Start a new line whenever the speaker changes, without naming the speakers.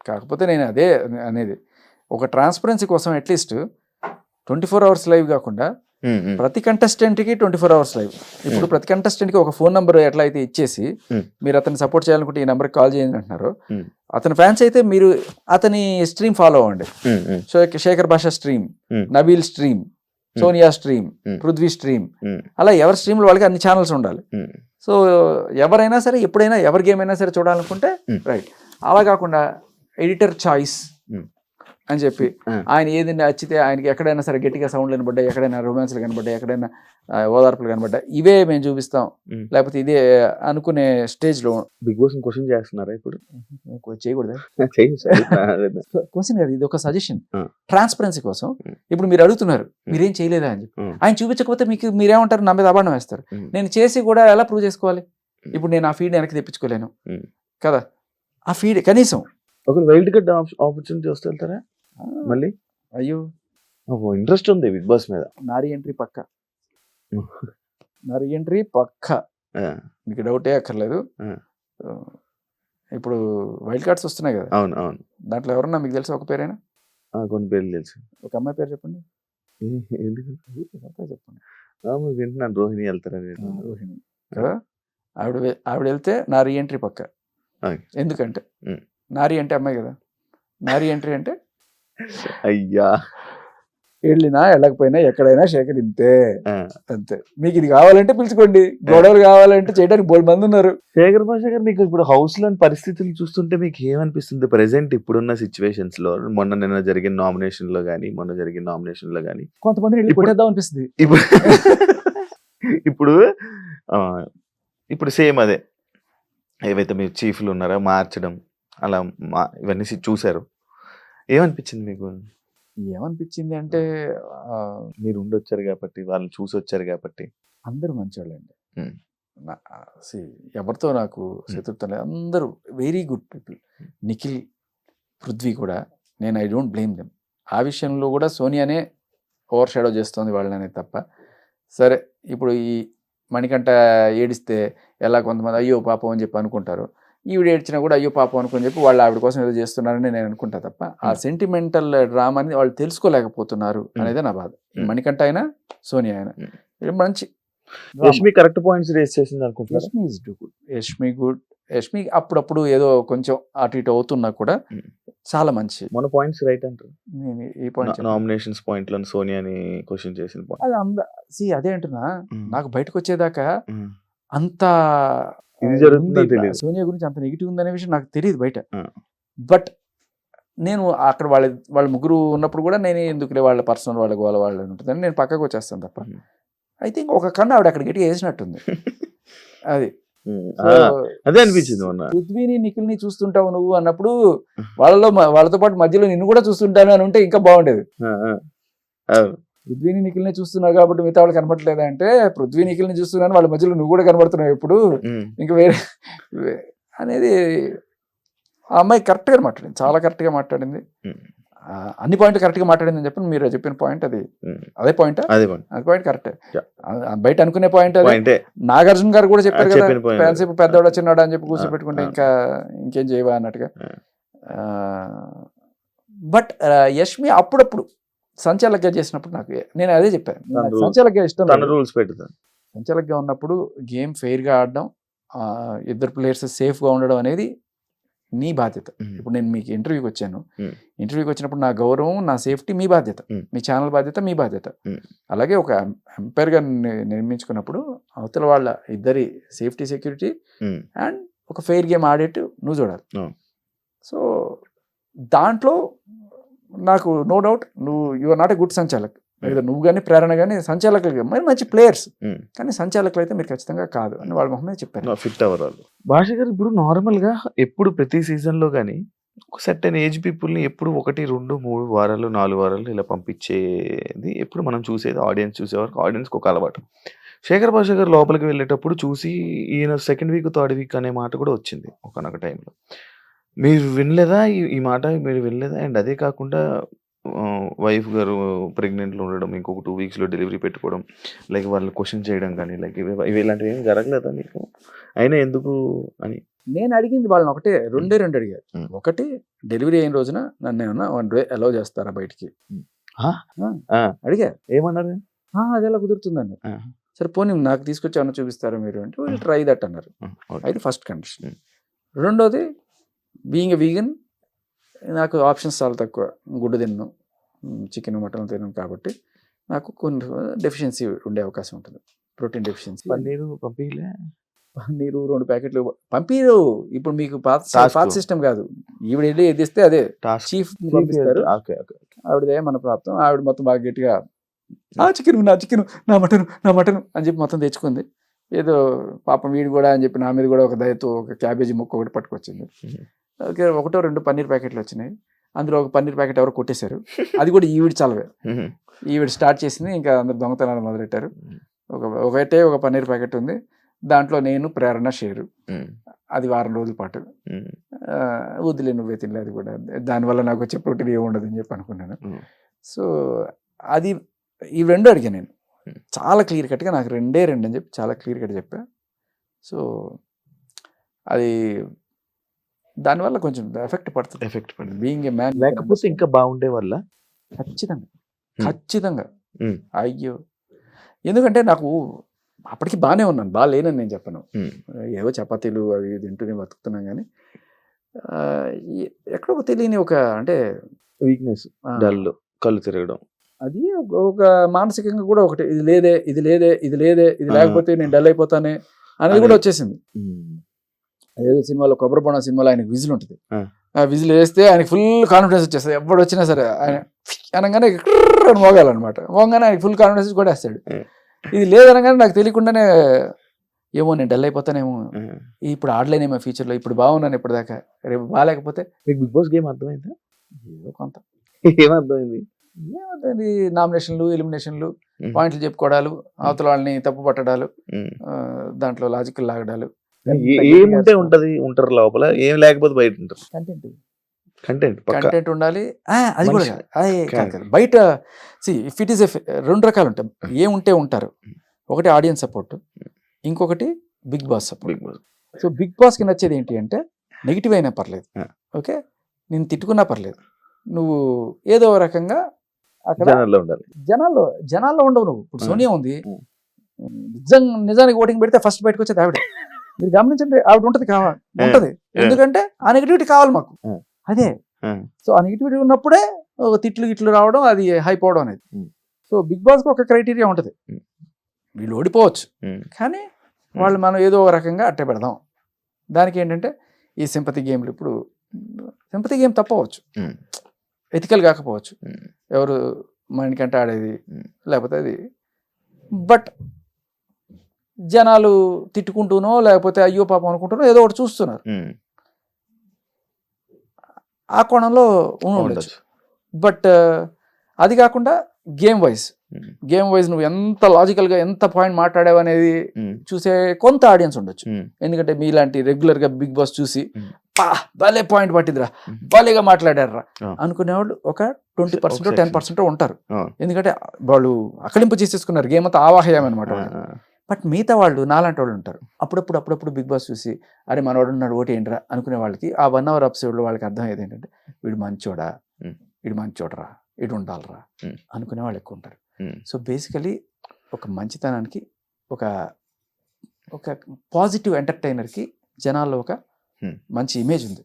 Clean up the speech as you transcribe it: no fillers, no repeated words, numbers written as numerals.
కాకపోతే నేను అదే అనేది, ఒక ట్రాన్స్పరెన్సీ కోసం అట్లీస్ట్ 24 hours లైవ్ కాకుండా ప్రతి కంటెస్టెంట్కి 24 hours లైవ్. ఇప్పుడు ప్రతి కంటెస్టెంట్కి ఒక ఫోన్ నెంబర్ ఎట్లా అయితే ఇచ్చేసి మీరు అతన్ని సపోర్ట్ చేయాలనుకుంటే ఈ నెంబర్కి కాల్ చేయండి అంటున్నారు, అతని ఫ్యాన్స్ అయితే మీరు అతని స్ట్రీమ్ ఫాలో అవ్వండి. శేఖర్ భాష stream, Nabeel stream, Sonia stream, Prithvi stream, అలా ఎవరి స్ట్రీమ్లో వాళ్ళకి అన్ని ఛానల్స్ ఉండాలి. సో ఎవరైనా సరే ఎప్పుడైనా ఎవరి గేమ్ అయినా సరే చూడాలనుకుంటే రైట్. అలా కాకుండా ఎడిటర్ చాయిస్ అని చెప్పి ఆయన ఏది నచ్చితే ఆయనకి ఎక్కడైనా సరే గట్టిగా సౌండ్లు కనబడ్డాయి, ఎక్కడైనా రొమాన్స్లు కనబడ్డాయి, ఎక్కడైనా ఓదార్పులు కనబడ్డాయి, ఇవే మేము చూపిస్తాం, లేకపోతే ఇదే అనుకునే స్టేజ్లో
బిగ్ బాస్ క్వశ్చన్ చేస్తున్నారా ఇప్పుడు?
చేయకూడదు క్వశ్చన్ కాదు, ఇది ఒక సజెషన్ ట్రాన్స్పరెన్సీ కోసం. ఇప్పుడు మీరు అడుగుతున్నారు మీరేం చేయలేదా అని చెప్పి, ఆయన చూపించకపోతే మీకు మీరేమంటారు, నా మీద అబాండం వేస్తారు. నేను చేసి కూడా ఎలా ప్రూవ్ చేసుకోవాలి? ఇప్పుడు నేను ఆ ఫీడ్ వెనక్కి తెప్పించుకోలేను కదా. ఆ ఫీడ్ కనీసం
ఒక వైల్డ్ కార్డ్ ఆపర్చునిటీ వస్తే వెళ్తారా మళ్ళీ?
అయ్యో
ఇంట్రెస్ట్ ఉంది బిగ్ బాస్ మీద.
నారీ ఎంట్రీ పక్క, నారీ ఎంట్రీ పక్క, మీకు డౌటే అక్కర్లేదు. ఇప్పుడు వైల్డ్ కార్డ్స్ వస్తున్నాయి కదా.
అవును అవును.
దాంట్లో ఎవరన్నా మీకు తెలుసా ఒక పేరైనా?
కొన్ని పేర్లు తెలుసు.
ఒక అమ్మాయి పేరు చెప్పండి.
చెప్పండి. వింటున్నాను, రోహిణి వెళ్తారా?
రోహిణి కదా. ఆవిడ వెళ్తే నా రీఎంట్రీ పక్క. ఎందుకంటే నారీ అంటే అమ్మాయి కదా, నారీ ఎంట్రీ అంటే
అయ్యా
వెళ్ళినా వెళ్ళకపోయినా ఎక్కడైనా శేఖర్ ఇంతే అంతే. మీకు ఇది కావాలంటే పిలుచుకోండి, గొడవలు కావాలంటే చేయడానికి బోల్డ్ మంది ఉన్నారు.
శేఖర్ భాష గారు, మీకు ఇప్పుడు హౌస్ లోని పరిస్థితులు చూస్తుంటే మీకు ఏమనిపిస్తుంది ప్రెసెంట్ ఇప్పుడున్న సిచ్యువేషన్స్ లో? నిన్న జరిగిన నామినేషన్ లో గానీ, మొన్న జరిగిన నామినేషన్ లో గానీ
కొంతమంది కొట్టేద్దాం అనిపిస్తుంది.
ఇప్పుడు సేమ్ అదే, ఏవైతే మీరు చీఫ్లు ఉన్నారో మార్చడం అలా ఇవన్నీ చూసారు, ఏమనిపించింది మీకు?
ఏమనిపించింది అంటే,
మీరు ఉండొచ్చారు కాబట్టి, వాళ్ళు చూసి వచ్చారు కాబట్టి.
అందరూ మంచివాళ్ళండి, ఎవరితో నాకు శత్రుత్వం లేదు, అందరూ very good people. Nikhil, Prithvi కూడా, నేను ఐ డోంట్ బ్లేమ్ దెమ్. ఆ విషయంలో కూడా సోనియానే ఓవర్ షాడో చేస్తుంది వాళ్ళనే తప్ప. సరే ఇప్పుడు ఈ మణికంఠ ఏడిస్తే ఎలా కొంతమంది అయ్యో పాపం అని చెప్పి అనుకుంటారు, ఈవిడ ఏడ్చినా కూడా అయ్యో పాపం అనుకుని చెప్పి వాళ్ళు ఆవిడ కోసం ఏదో చేస్తున్నారని నేను అనుకుంటా తప్ప, ఆ సెంటిమెంటల్ డ్రామాని వాళ్ళు తెలుసుకోలేకపోతున్నారు అనేది నా బాధ. మణికంఠ అయినా సోనియా అయినా మంచి
యష్మి కరెక్ట్ పాయింట్స్ రేస్ చేసింది అనుకుంటున్నారు.
Yashmi is good, Yashmi good. Yashmi అప్పుడప్పుడు ఏదో కొంచెం అటు ఇటు అవుతున్నా కూడా చాలా మంచి.
మన పాయింట్స్ రైట్ అంటారు.
ఈ పాయింట్
నామినేషన్స్ పాయింట్ లో సోనియాని క్వశ్చన్ చేసిన పాయింట్
అది అదే అంటున్నా, నాకు బయటకు వచ్చేదాకా అంత
ఇది జరుగుతుందో తెలియదు,
సోనియా గురించి అంత నెగిటివ్ ఉందనే విషయం నాకు తెలియదు బయట. బట్ నేను అక్కడ వాళ్ళ ముగ్గురు ఉన్నప్పుడు కూడా నేను ఎందుకులే వాళ్ళ పర్సనల్ వాళ్ళకి వాళ్ళు ఉంటుందని నేను పక్కకు వచ్చేస్తాను తప్ప. ఐ థింక్ ఒక కన్ను ఆవిడ అక్కడ గట్టిగా వేసినట్టుంది. అది
అదే అనిపించింది.
పృథ్వీని నిఖిల్ని చూస్తుంటావు నువ్వు అన్నప్పుడు వాళ్ళతో పాటు మధ్యలో నిన్ను కూడా చూస్తుంటాను అని ఉంటే ఇంకా బాగుండేది. పృథ్వీని నిఖిల్ని చూస్తున్నావు కాబట్టి మిగతా వాళ్ళు కనబడట్లేదా అంటే, పృథ్వీ నిఖిల్ని చూస్తున్నాను వాళ్ళ మధ్యలో నువ్వు కూడా కనబడుతున్నావు ఎప్పుడు, ఇంకా వేరే అనేది. ఆ అమ్మాయి కరెక్ట్గా మాట్లాడింది, చాలా కరెక్ట్గా మాట్లాడింది, అన్ని పాయింట్లు కరెక్ట్గా మాట్లాడింది అని చెప్పి మీరు చెప్పిన పాయింట్ అది అదే పాయింట్, అది పాయింట్ కరెక్టే. బయట అనుకునే పాయింట్ అదే. నాగార్జున గారు కూడా చెప్పారు కదా, ఫ్యాన్సీప్ పెద్దవాడు చిన్నాడు అని చెప్పి కూర్చోపెట్టుకుంటే ఇంకేం చేయవా అన్నట్టుగా. బట్ యష్మి అప్పుడప్పుడు సంచాలకుగా చేసినప్పుడు నేను అదే చెప్పాను, సంచాలకుగా ఇష్టం, సంచాలకుగా ఉన్నప్పుడు గేమ్ ఫెయిర్గా ఆడడం, ఇద్దరు ప్లేయర్స్ సేఫ్గా ఉండడం అనేది నీ బాధ్యత. ఇప్పుడు నేను మీకు ఇంటర్వ్యూకి వచ్చాను, ఇంటర్వ్యూకి వచ్చినప్పుడు నా గౌరవం, నా సేఫ్టీ మీ బాధ్యత, మీ ఛానల్ బాధ్యత, మీ బాధ్యత. అలాగే ఒక ఎంపైర్గా నిర్మించుకున్నప్పుడు అవతల వాళ్ళ ఇద్దరి సేఫ్టీ, సెక్యూరిటీ అండ్ ఒక ఫెయిర్ గేమ్ ఆడేట్టు నువ్వు చూడాలి. సో దాంట్లో నాకు no doubt you are not a good sanchalak. లేదా నువ్వు కానీ ప్రేరణ కానీ సంచాలకులు మరి మంచి ప్లేయర్స్, కానీ సంచాలకులు అయితే మీరు ఖచ్చితంగా కాదు అని వాళ్ళ మొహమే చెప్పారు.
ఫిట్ అవ్వాలి. భాష గారు, ఇప్పుడు నార్మల్గా ఎప్పుడు ప్రతి సీజన్లో కానీ ఒక సర్టెన్ ఏజ్ పీపుల్ని ఎప్పుడు 1, 2, 3 వారాలు 4 వారాలు ఇలా పంపించేది ఎప్పుడు మనం చూసేది, ఆడియన్స్ చూసేవారు, ఆడియన్స్కి ఒక అలవాటు. శేఖర్ భాష గారు లోపలికి వెళ్ళేటప్పుడు చూసి ఈయన సెకండ్ వీక్, థర్డ్ వీక్ అనే మాట కూడా వచ్చింది ఒకనొక టైంలో. మీరు వినలేదా ఈ మాట? మీరు వినలేదా? అండ్ అదే కాకుండా వైఫ్ గారు ప్రెగ్నెంట్లో ఉండడం, ఇంకొక 2 వీక్స్లో డెలివరీ పెట్టుకోవడం, లైక్ వాళ్ళు క్వశ్చన్ చేయడం కానీ, లైక్ ఇవి ఇలాంటివి ఏం జరగలేదా మీకు? అయినా ఎందుకు అని
నేను అడిగింది వాళ్ళని ఒకటే, రెండు అడిగారు.
Hmm.
ఒకటి, డెలివరీ అయిన రోజున నన్ను ఏమన్నా 1 డే అలౌ చేస్తారా బయటికి అడిగా.
ఏమన్నారు?
అది ఎలా కుదురుతుందండి. సరే పోనీ నాకు తీసుకొచ్చి ఏమన్నా చూపిస్తారా మీరు అంటే, వీళ్ళు ట్రై దట్ అన్నారు. అది ఫస్ట్ కండిషన్. రెండోది, బీయింగ్ ఎ వీగన్ నాకు ఆప్షన్స్ చాలా తక్కువ. గుడ్డు తిన్ను, చికెన్ మటన్ తినను, కాబట్టి నాకు కొన్ని డెఫిషియన్సీ ఉండే అవకాశం ఉంటుంది, ప్రోటీన్ డెఫిషియన్సీ.
పన్నీరు పంపించలే?
పన్నీరు 2 ప్యాకెట్లు పంపిరు. ఇప్పుడు మీకు పాత సిస్టమ్ కాదు, ఈవిడ వెళ్ళి ఏది ఇస్తే అదే చీఫ్ పంపిస్తారు. ఆవిడదే మన ప్రాప్తం. ఆవిడ మొత్తం బాగా గట్టిగా నా చికెన్ నా మటన్ అని చెప్పి మొత్తం తెచ్చుకుంది. ఏదో పాపం వీడు కూడా అని చెప్పి నా మీద కూడా ఒక దయతో ఒక క్యాబేజీ ముక్క ఒకటి పట్టుకొచ్చింది. ఓకే, 1-2 పన్నీర్ ప్యాకెట్లు వచ్చినాయి. అందులో ఒక పన్నీర్ ప్యాకెట్ ఎవరో కొట్టేశారు. అది కూడా ఈవిడ చలవే. ఈవిడ స్టార్ట్ చేసింది, ఇంకా అందరు దొంగతనాలు మొదలెట్టారు. ఒక పన్నీర్ ప్యాకెట్ ఉంది, దాంట్లో నేను ప్రేరణ షేరు. అది వారం రోజుల పాటు. వదిలే, నువ్వే తినలే, అది కూడా దానివల్ల నాకు వచ్చే ప్రోటీన్ ఏముండదు అని చెప్పి అనుకున్నాను. సో అది ఈ 2 అడిగాను నేను చాలా క్లియర్ కట్గా. నాకు 2 అని చెప్పి చాలా క్లియర్ కట్ చెప్పా. సో అది దానివల్ల కొంచెం ఎఫెక్ట్ పడుతుంది. బీయింగ్ ఏ మ్యాన్,
లేకపోతే ఇంకా బాగుండే వల్ల
ఖచ్చితంగా అయ్యో. ఎందుకంటే నాకు అప్పటికి బాగానే ఉన్నాను, బాగాలేనని నేను చెప్పను. ఏవో చపాతీలు అవి తింటూనే బతుకుతున్నాం, కానీ ఎక్కడో తెలియని ఒక అంటే
వీక్నెస్, డల్, కళ్ళు తిరగడం, అది
ఒక మానసికంగా కూడా ఒకటి, ఇది లేదే, ఇది లేకపోతే నేను డల్ అయిపోతానే అనేది కూడా వచ్చేసింది. ఏదో సినిమాలో, కొబ్బరి బొండం సినిమాలో ఆయనకు విజిల్ ఉంటుంది. ఆ విజిల్ వేస్తే ఆయనకి ఫుల్ కాన్ఫిడెన్స్ వచ్చేస్తుంది. ఎప్పుడు వచ్చినా సరే ఆయన అనగానే మోగాలన్నమాట. మోగానే ఆయనకి ఫుల్ కాన్ఫిడెన్స్ కూడా వేస్తాడు. ఇది లేదనగానే నాకు తెలియకుండానే ఏమో నేను డల్ అయిపోతానేమో, ఇప్పుడు ఆడలేనేమో ఫ్యూచర్లో, ఇప్పుడు బాగున్నాను ఇప్పటిదాకా, రేపు బాగాలేకపోతే.
మీకు బిగ్ బాస్ గేమ్ అర్థమైందా?
ఏదో కొంత.
ఏమర్థమైంది?
నామినేషన్లు, ఎలిమినేషన్లు, పాయింట్లు చెప్పుకోవడాలు, అవతల వాళ్ళని తప్పు పట్టడాలు, దాంట్లో లాజికల్ లాగడాలు.
ఏముంటే ఉంటారు లోపల, ఏం లేకపోతే బయట ఉంటారు. కంటెంట్
ఉండాలి. అది కూడా కాదు బయట. ఇఫ్ ఇట్ ఈస్ 2 రకాలు ఉంటాయి. ఏముంటే ఉంటారు. ఒకటి ఆడియన్స్ సపోర్ట్, ఇంకొకటి Bigg Boss support. So Bigg బాస్కి నచ్చేది ఏంటి అంటే, నెగిటివ్ అయినా పర్లేదు, ఓకే, నేను తిట్టుకున్నా పర్లేదు, నువ్వు ఏదో రకంగా అక్కడ జనాల్లో ఉండవు. నువ్వు ఇప్పుడు సోనియా ఉంది, నిజానికి ఓటింగ్ పెడితే ఫస్ట్ బయటకు వచ్చేది ఆవిడ. మీరు గమనించండి, ఆవిడ ఉంటది. ఎందుకంటే ఆ నెగిటివిటీ కావాలి మాకు. అదే. సో ఆ నెగిటివిటీ ఉన్నప్పుడే తిట్లు రావడం, అది హైప్ అవడం అనేది. సో బిగ్ బాస్కి ఒక క్రైటీరియా ఉంటుంది. వీళ్ళు ఓడిపోవచ్చు, కానీ వాళ్ళు మనం ఏదో ఒక రకంగా అట్టే పెడదాం. దానికి ఏంటంటే ఈ సింపతి గేమ్లు, ఇప్పుడు సింపతి గేమ్ తప్పవచ్చు, ఎథికల్ కాకపోవచ్చు, ఎవరు మనకంటే ఆడేది లేకపోతే అది. బట్ జనాలు తిట్టుకుంటూనో లేకపోతే అయ్యో పాపం అనుకుంటూనో ఏదో ఒకటి చూస్తున్నారు. ఆ కోణంలో ఉండొచ్చు. బట్ అది కాకుండా గేమ్ వైజ్ నువ్వు ఎంత లాజికల్గా ఎంత పాయింట్ మాట్లాడావు అనేది చూసే కొంత ఆడియన్స్ ఉండొచ్చు. ఎందుకంటే మీలాంటి రెగ్యులర్గా బిగ్ బాస్ చూసి భలే పాయింట్ పట్టిందిరా, భలేగా మాట్లాడారా అనుకునేవాళ్ళు ఒక 20% 10% ఉంటారు. ఎందుకంటే వాళ్ళు అకలింపు చేసేసుకున్నారు, గేమ్ అంతా ఆవాహయం అనమాట. బట్ మిగతా వాళ్ళు నాలాంటి వాళ్ళు ఉంటారు. అప్పుడప్పుడు బిగ్ బాస్ చూసి అరే మనవాడు ఉన్నాడు ఓటు ఏంట్రా అనుకునే వాళ్ళకి ఆ 1 hour ఎపిసోడ్లో వాళ్ళకి అర్థం అయ్యేది ఏంటంటే, వీడు మంచోడరా, ఇటు ఉండాలరా అనుకునే వాళ్ళు ఎక్కువ ఉంటారు. సో బేసికలీ ఒక మంచితనానికి, ఒక పాజిటివ్ ఎంటర్టైనర్కి జనాల్లో ఒక మంచి ఇమేజ్ ఉంది.